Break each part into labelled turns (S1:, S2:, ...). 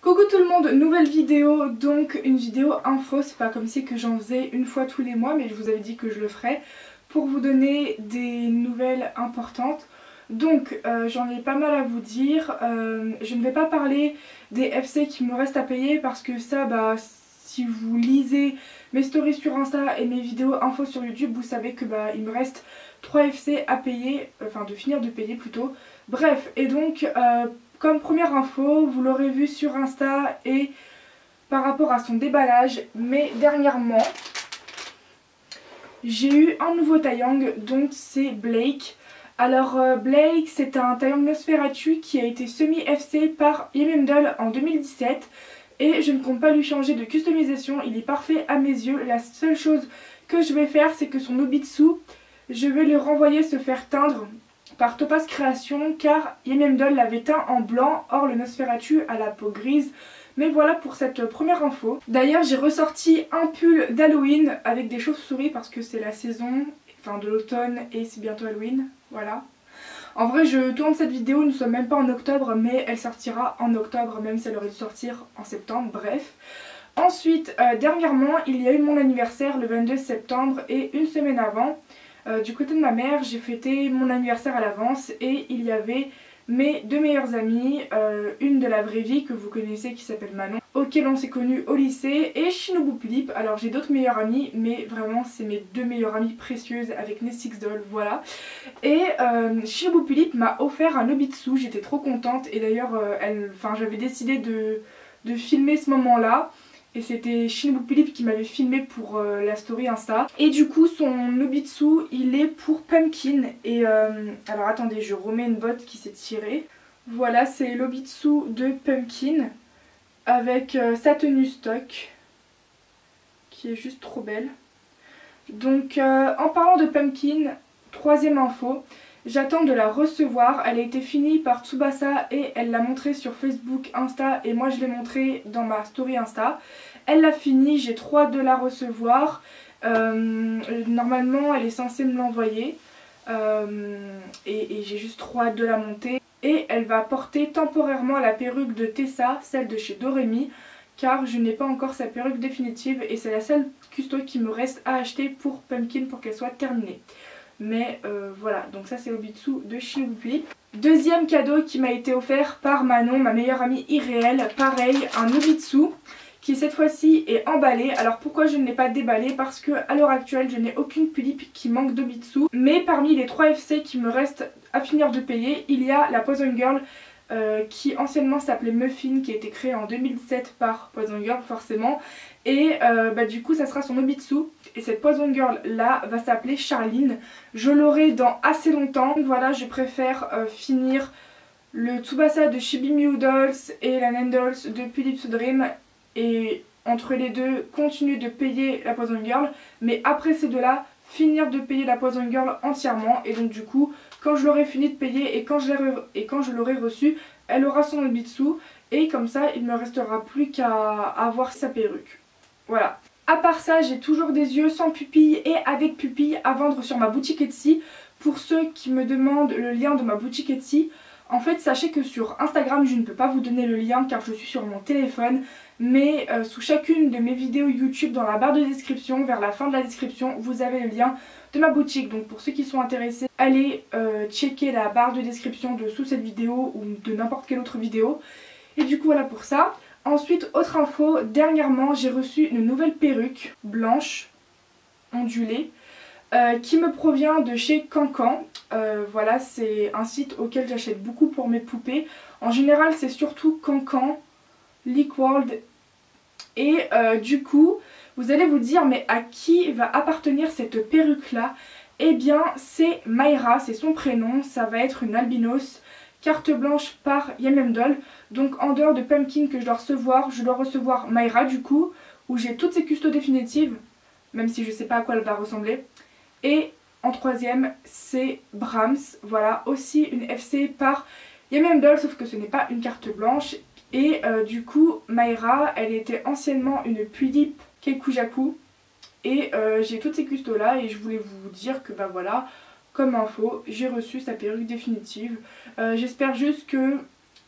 S1: Coucou tout le monde, nouvelle vidéo, donc une vidéo info, c'est pas comme si que j'en faisais une fois tous les mois, mais je vous avais dit que je le ferais pour vous donner des nouvelles importantes. Donc j'en ai pas mal à vous dire, je ne vais pas parler des FC qui me restent à payer parce que ça, si vous lisez mes stories sur Insta et mes vidéos info sur YouTube, vous savez que il me reste 3 FC à payer, enfin de finir de payer plutôt. Bref, et donc comme première info, vous l'aurez vu sur Insta et par rapport à son déballage, mais dernièrement, j'ai eu un nouveau Taeyang, donc c'est Blake. Alors Blake, c'est un Taeyang Nosferatu qui a été semi-FC par Yememdol en 2017 et je ne compte pas lui changer de customisation, il est parfait à mes yeux. La seule chose que je vais faire, c'est que son Nobitsu, je vais le renvoyer se faire teindre par Topaz Création car Yememdol l'avait teint en blanc, or le Nosferatu a la peau grise. Mais voilà pour cette première info. D'ailleurs j'ai ressorti un pull d'Halloween avec des chauves-souris parce que c'est la saison, enfin de l'automne et c'est bientôt Halloween, voilà. En vrai je tourne cette vidéo, nous sommes même pas en octobre mais elle sortira en octobre même si elle aurait dû sortir en septembre, bref. Ensuite, dernièrement il y a eu mon anniversaire le 22 septembre et une semaine avant, du côté de ma mère, j'ai fêté mon anniversaire à l'avance et il y avait mes deux meilleures amies, une de la vraie vie que vous connaissez qui s'appelle Manon, auquel on s'est connus au lycée, et Shinobu Philippe. Alors j'ai d'autres meilleures amies, mais vraiment c'est mes deux meilleures amies précieuses avec Nessix Doll, voilà. Et Shinobu Philippe m'a offert un Nobitsu, j'étais trop contente et d'ailleurs j'avais décidé de filmer ce moment-là. Et c'était Shinobu Philippe qui m'avait filmé pour la story Insta. Et du coup son Nobitsu il est pour Pumpkin. Et alors attendez, je remets une botte qui s'est tirée. Voilà, c'est l'Obitsu de Pumpkin avec sa tenue stock qui est juste trop belle. Donc en parlant de Pumpkin, troisième info, j'attends de la recevoir. Elle a été finie par Tsubasa et elle l'a montré sur Facebook, Insta et moi je l'ai montré dans ma story Insta. Elle l'a finie, j'ai trop hâte de la recevoir. Normalement elle est censée me l'envoyer et j'ai juste trop hâte de la monter. Et elle va porter temporairement la perruque de Tessa, celle de chez Doremi, car je n'ai pas encore sa perruque définitive et c'est la seule custo qui me reste à acheter pour Pumpkin pour qu'elle soit terminée. Mais voilà, donc ça c'est l'Obitsu de Shinobu Philippe. Deuxième cadeau qui m'a été offert par Manon, ma meilleure amie irréelle, pareil, un Nobitsu qui cette fois-ci est emballé. Alors pourquoi je ne l'ai pas déballé? Parce que à l'heure actuelle je n'ai aucune Philippe qui manque d'Obitsu. Mais parmi les 3 FC qui me restent à finir de payer, il y a la Poison Girl qui anciennement s'appelait Muffin, qui a été créée en 2007 par Poison Girl forcément. Et du coup ça sera son Nobitsu. Et cette Poison Girl là va s'appeler Charline. Je l'aurai dans assez longtemps. Donc voilà, je préfère finir le Tsubasa de Chibi Dolls et la Nendolls de Philips Dream. Et entre les deux, continuer de payer la Poison Girl. Mais après ces deux là, finir de payer la Poison Girl entièrement. Et donc du coup, quand je l'aurai fini de payer et quand je l'aurai reçue, elle aura son Nobitsu. Et comme ça, il ne me restera plus qu'à avoir sa perruque. Voilà. À part ça, j'ai toujours des yeux sans pupille et avec pupille à vendre sur ma boutique Etsy. Pour ceux qui me demandent le lien de ma boutique Etsy, en fait sachez que sur Instagram je ne peux pas vous donner le lien car je suis sur mon téléphone. Mais sous chacune de mes vidéos YouTube, dans la barre de description, vers la fin de la description, vous avez le lien de ma boutique. Donc pour ceux qui sont intéressés, allez checker la barre de description dessous cette vidéo ou de n'importe quelle autre vidéo. Et du coup voilà pour ça. Ensuite, autre info, dernièrement j'ai reçu une nouvelle perruque blanche ondulée qui me provient de chez Cancan. Voilà, c'est un site auquel j'achète beaucoup pour mes poupées. En général c'est surtout Cancan, Leakworld et du coup vous allez vous dire mais à qui va appartenir cette perruque là? Eh bien c'est Mayra, c'est son prénom, ça va être une albinos. Carte blanche par Yememdol. Donc en dehors de Pumpkin que je dois recevoir Mayra du coup, où j'ai toutes ses custos définitives, même si je sais pas à quoi elle va ressembler. Et en troisième c'est Brahms, voilà, aussi une FC par Yememdol, sauf que ce n'est pas une carte blanche. Et du coup Mayra elle était anciennement une Philippe Keikujaku. Et j'ai toutes ces custos là et je voulais vous dire que voilà, comme info, j'ai reçu sa perruque définitive. J'espère juste que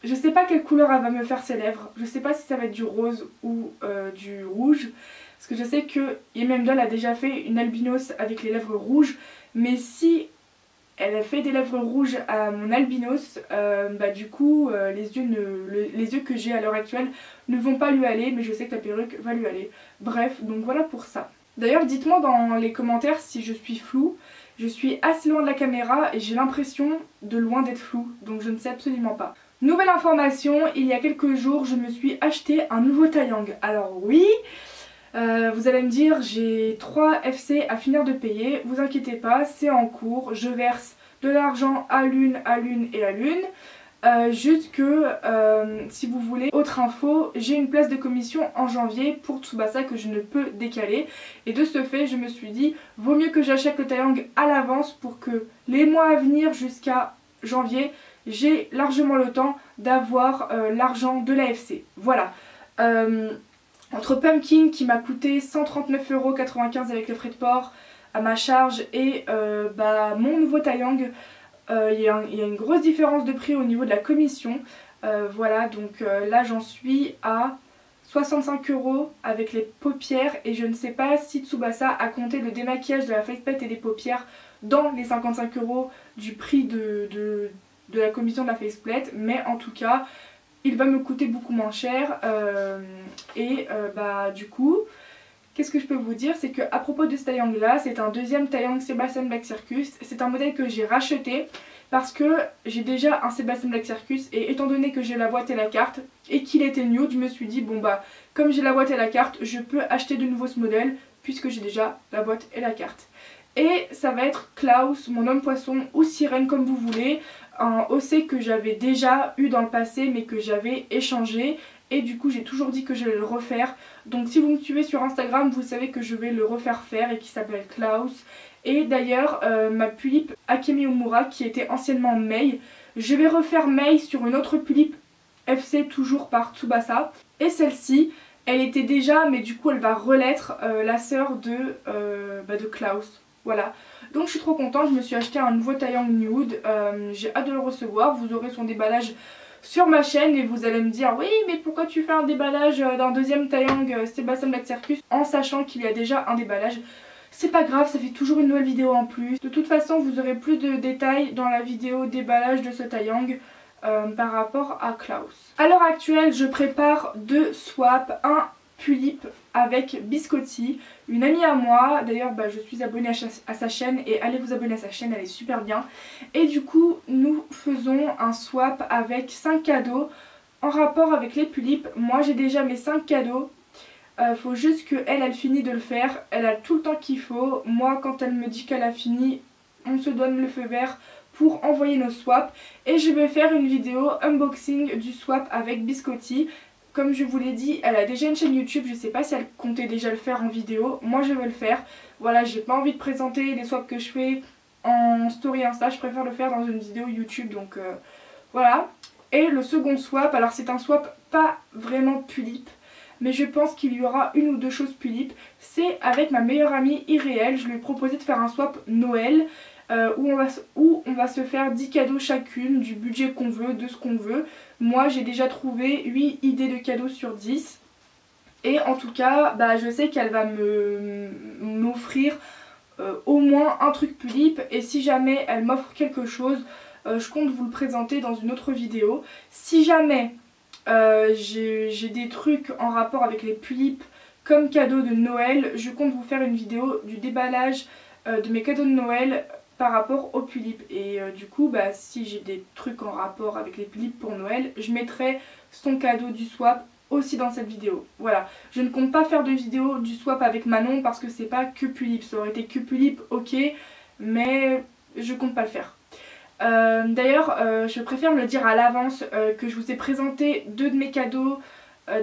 S1: Je sais pas quelle couleur elle va me faire ses lèvres. Je sais pas si ça va être du rose ou du rouge. Parce que je sais que Yemem a déjà fait une albinos avec les lèvres rouges. Mais si elle a fait des lèvres rouges à mon albinos, bah du coup les yeux que j'ai à l'heure actuelle ne vont pas lui aller. Mais je sais que la perruque va lui aller. Bref, donc voilà pour ça. D'ailleurs dites-moi dans les commentaires si je suis floue. Je suis assez loin de la caméra et j'ai l'impression de loin d'être floue. Donc je ne sais absolument pas. Nouvelle information, il y a quelques jours je me suis acheté un nouveau Taeyang. Alors oui, vous allez me dire j'ai 3 FC à finir de payer, vous inquiétez pas, c'est en cours, je verse de l'argent à l'une et à l'une. Juste que si vous voulez autre info, j'ai une place de commission en janvier pour Tsubasa que je ne peux décaler, et de ce fait je me suis dit vaut mieux que j'achète le Taeyang à l'avance pour que les mois à venir jusqu'à janvier j'ai largement le temps d'avoir l'argent de l'AFC. Voilà. Entre Pumpkin qui m'a coûté 139,95 € avec le frais de port à ma charge et mon nouveau Taeyang, il y a une grosse différence de prix au niveau de la commission. Voilà, donc là j'en suis à 65 € avec les paupières et je ne sais pas si Tsubasa a compté le démaquillage de la faceplate et des paupières dans les 55 € du prix de la commission de la faceplate, mais en tout cas il va me coûter beaucoup moins cher du coup qu'est-ce que je peux vous dire, c'est que à propos de ce Taeyang là, c'est un deuxième Taeyang Sebastian Black Circus. C'est un modèle que j'ai racheté parce que j'ai déjà un Sebastian Black Circus et étant donné que j'ai la boîte et la carte et qu'il était nude, je me suis dit bon bah comme j'ai la boîte et la carte, je peux acheter de nouveau ce modèle puisque j'ai déjà la boîte et la carte. Et ça va être Klaus, mon homme poisson ou sirène comme vous voulez, un OC que j'avais déjà eu dans le passé mais que j'avais échangé. Et du coup j'ai toujours dit que j'allais le refaire. Donc si vous me suivez sur Instagram, vous savez que je vais le refaire faire et qui s'appelle Klaus. Et d'ailleurs ma pulipe Akemi Omura qui était anciennement Mei, je vais refaire Mei sur une autre pulipe FC toujours par Tsubasa. Et celle-ci, elle était déjà, mais du coup elle va relettre la sœur de Klaus. Voilà, donc je suis trop contente, je me suis acheté un nouveau Taeyang nude, j'ai hâte de le recevoir, vous aurez son déballage sur ma chaîne et vous allez me dire oui mais pourquoi tu fais un déballage d'un deuxième Taeyang Sebastian Black Circus en sachant qu'il y a déjà un déballage. C'est pas grave, ça fait toujours une nouvelle vidéo en plus. De toute façon vous aurez plus de détails dans la vidéo déballage de ce Taeyang par rapport à Klaus. À l'heure actuelle je prépare 2 swaps, un Pulip avec Biscotti, une amie à moi, d'ailleurs je suis abonnée à sa chaîne et allez vous abonner à sa chaîne, elle est super bien. Et du coup nous faisons un swap avec 5 cadeaux en rapport avec les Pulips. Moi j'ai déjà mes 5 cadeaux, faut juste qu'elle finisse de le faire, elle a tout le temps qu'il faut. Moi quand elle me dit qu'elle a fini, on se donne le feu vert pour envoyer nos swaps. Et je vais faire une vidéo unboxing du swap avec Biscotti. Comme je vous l'ai dit, elle a déjà une chaîne YouTube, je sais pas si elle comptait déjà le faire en vidéo, moi je vais le faire. Voilà, j'ai pas envie de présenter les swaps que je fais en story Insta, je préfère le faire dans une vidéo YouTube, donc voilà. Et le second swap, alors c'est un swap pas vraiment Pulip, mais je pense qu'il y aura une ou deux choses Pulip. C'est avec ma meilleure amie Irréel, je lui ai proposé de faire un swap Noël. Où on va se faire 10 cadeaux chacune, du budget qu'on veut, de ce qu'on veut. Moi j'ai déjà trouvé 8 idées de cadeaux sur 10. Et en tout cas je sais qu'elle va m'offrir au moins un truc Pulip. Et si jamais elle m'offre quelque chose, je compte vous le présenter dans une autre vidéo. Si jamais j'ai des trucs en rapport avec les Pulip comme cadeau de Noël, je compte vous faire une vidéo du déballage de mes cadeaux de Noël par rapport aux Pulip. Et du coup si j'ai des trucs en rapport avec les Pulip pour Noël, je mettrai son cadeau du swap aussi dans cette vidéo. Voilà, je ne compte pas faire de vidéo du swap avec Manon parce que c'est pas que Pulip. Ça aurait été que Pulip, ok, mais je compte pas le faire. D'ailleurs je préfère me le dire à l'avance que je vous ai présenté 2 de mes cadeaux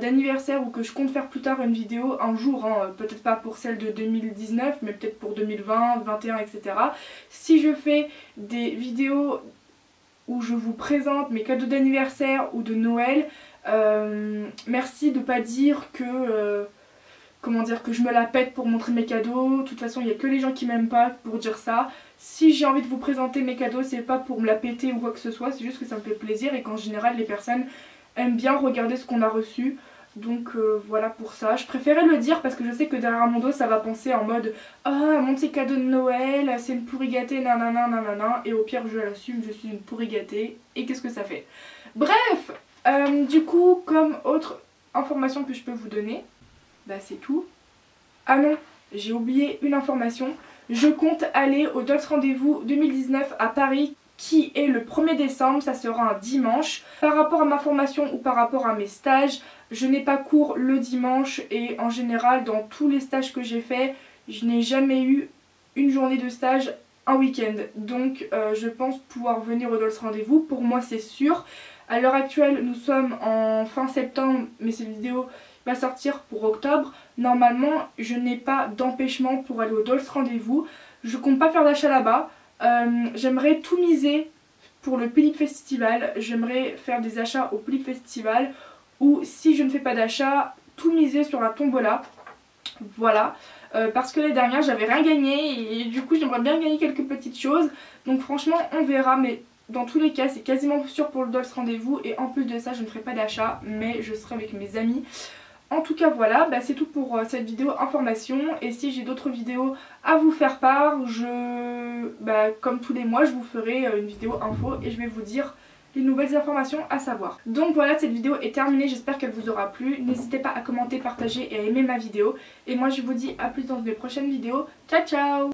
S1: d'anniversaire ou que je compte faire plus tard une vidéo un jour, hein, peut-être pas pour celle de 2019 mais peut-être pour 2020, 2021 etc. Si je fais des vidéos où je vous présente mes cadeaux d'anniversaire ou de Noël, merci de pas dire que comment dire, que je me la pète pour montrer mes cadeaux. De toute façon il n'y a que les gens qui m'aiment pas pour dire ça. Si j'ai envie de vous présenter mes cadeaux, c'est pas pour me la péter ou quoi que ce soit, c'est juste que ça me fait plaisir et qu'en général les personnes aiment bien regarder ce qu'on a reçu. Donc voilà pour ça. Je préférais le dire parce que je sais que derrière mon dos ça va penser en mode ah, mon petit cadeau de Noël, c'est une pourri gâtée, nanana nanana. Et au pire je l'assume, je suis une pourri gâtée. Et qu'est-ce que ça fait? Bref, du coup, comme autre information que je peux vous donner, bah c'est tout. Ah non, j'ai oublié une information. Je compte aller au Dolls Rendez-vous 2019 à Paris qui est le 1er décembre, ça sera un dimanche. Par rapport à ma formation ou par rapport à mes stages, je n'ai pas cours le dimanche et en général dans tous les stages que j'ai fait, je n'ai jamais eu une journée de stage un week-end. Donc je pense pouvoir venir au Dolls Rendez-vous, pour moi c'est sûr. À l'heure actuelle nous sommes en fin septembre mais cette vidéo va sortir pour octobre. Normalement je n'ai pas d'empêchement pour aller au Dolls Rendez-vous. Je compte pas faire d'achat là-bas. J'aimerais tout miser pour le Philippe Festival. J'aimerais faire des achats au Philippe Festival. Ou si je ne fais pas d'achat, tout miser sur la tombola. Voilà. Parce que l'année dernière j'avais rien gagné et du coup j'aimerais bien gagner quelques petites choses. Donc franchement on verra, mais dans tous les cas c'est quasiment sûr pour le Dolls Rendez-vous. Et en plus de ça je ne ferai pas d'achat mais je serai avec mes amis. En tout cas voilà, bah, c'est tout pour cette vidéo information. Et si j'ai d'autres vidéos à vous faire part, comme tous les mois je vous ferai une vidéo info et je vais vous dire les nouvelles informations à savoir. Donc voilà, cette vidéo est terminée, j'espère qu'elle vous aura plu. N'hésitez pas à commenter, partager et à aimer ma vidéo. Et moi je vous dis à plus dans de prochaines vidéos. Ciao ciao!